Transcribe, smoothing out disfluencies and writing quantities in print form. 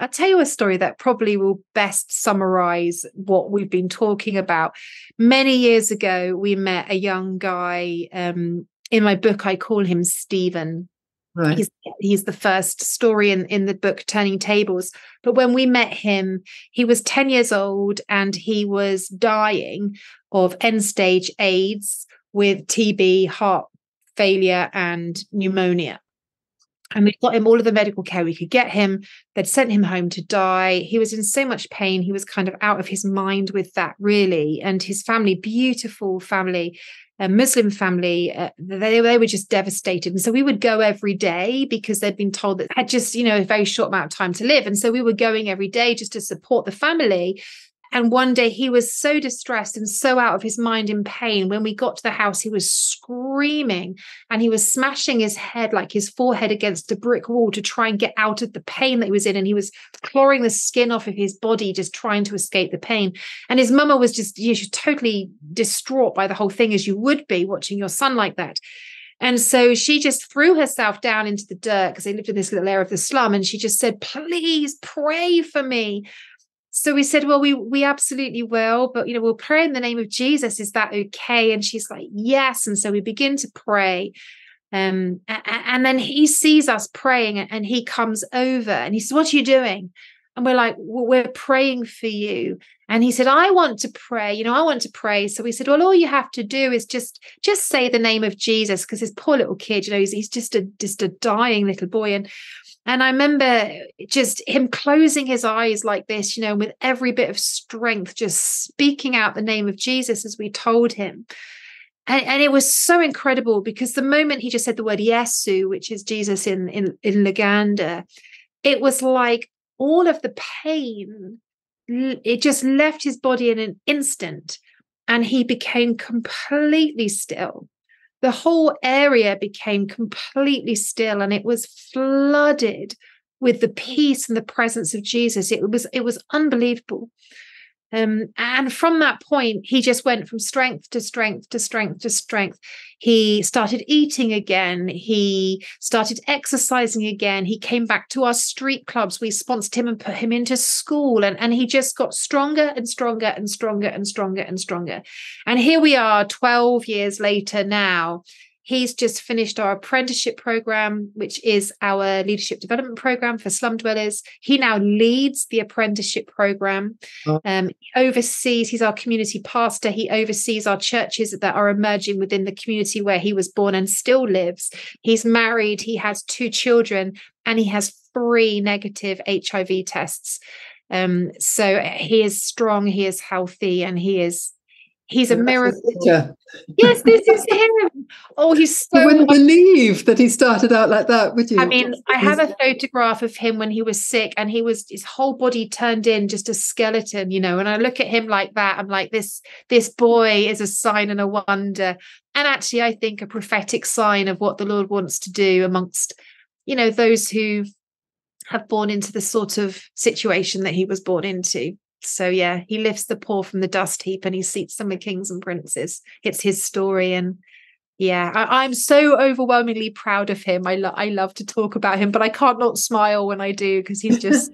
I'll tell you a story that probably will best summarize what we've been talking about. Many years ago, we met a young guy. In my book, I call him Stephen. Right. He's the first story in the book, Turning Tables. But when we met him, he was 10 years old and he was dying of end-stage AIDS with TB, heart failure, and pneumonia. And we got him all of the medical care we could get him. They'd sent him home to die. He was in so much pain. He was kind of out of his mind with that, really. And his family, beautiful family, a Muslim family, they were just devastated. And so we would go every day because they'd been told that had just, a very short amount of time to live. And so we were going every day just to support the family. And one day he was so distressed and so out of his mind in pain. When we got to the house, he was screaming and he was smashing his head, like his forehead, against a brick wall to try and get out of the pain that he was in. And he was clawing the skin off of his body, just trying to escape the pain. And his mama was just, she was totally distraught by the whole thing, as you would be watching your son like that. And so she just threw herself down into the dirt because they lived in this little area of the slum. And she just said, "Please pray for me." So we said, well, we absolutely will, but, we'll pray in the name of Jesus. Is that okay? And she's like, yes. And so we begin to pray. And then he sees us praying and he comes over and he says, "What are you doing?" And we're like, "Well, we're praying for you." And he said, "I want to pray, I want to pray." So we said, "Well, all you have to do is just say the name of Jesus," because this poor little kid, he's just a dying little boy. And I remember just him closing his eyes like this, with every bit of strength, just speaking out the name of Jesus as we told him. And it was so incredible because the moment he just said the word Yesu, which is Jesus in Luganda, it was like all of the pain, it just left his body in an instant and he became completely still. The whole area became completely still and it was flooded with the peace and the presence of Jesus. It was unbelievable. And from that point, he just went from strength to strength to strength to strength. He started eating again. He started exercising again. He came back to our street clubs. We sponsored him and put him into school. And he just got stronger and stronger and stronger and stronger and stronger. And here we are 12 years later now. He's just finished our apprenticeship program, which is our leadership development program for slum dwellers. He now leads the apprenticeship program. He oversees, he's our community pastor. He oversees our churches that are emerging within the community where he was born and still lives. He's married. He has 2 children and he has 3 negative HIV tests. So he is strong. He is healthy and he's a miracle. Yes, this is him. Oh, he's so... You wouldn't believe that he started out like that, would you? I mean, I have a photograph of him when he was sick and his whole body turned in just a skeleton, and I look at him like that. I'm like, this boy is a sign and a wonder. And actually, I think a prophetic sign of what the Lord wants to do amongst, those who have born into the sort of situation that he was born into. So, yeah, he lifts the poor from the dust heap and he seats them with kings and princes. It's his story. And yeah, I'm so overwhelmingly proud of him. I love to talk about him, but I can't not smile when I do because he's just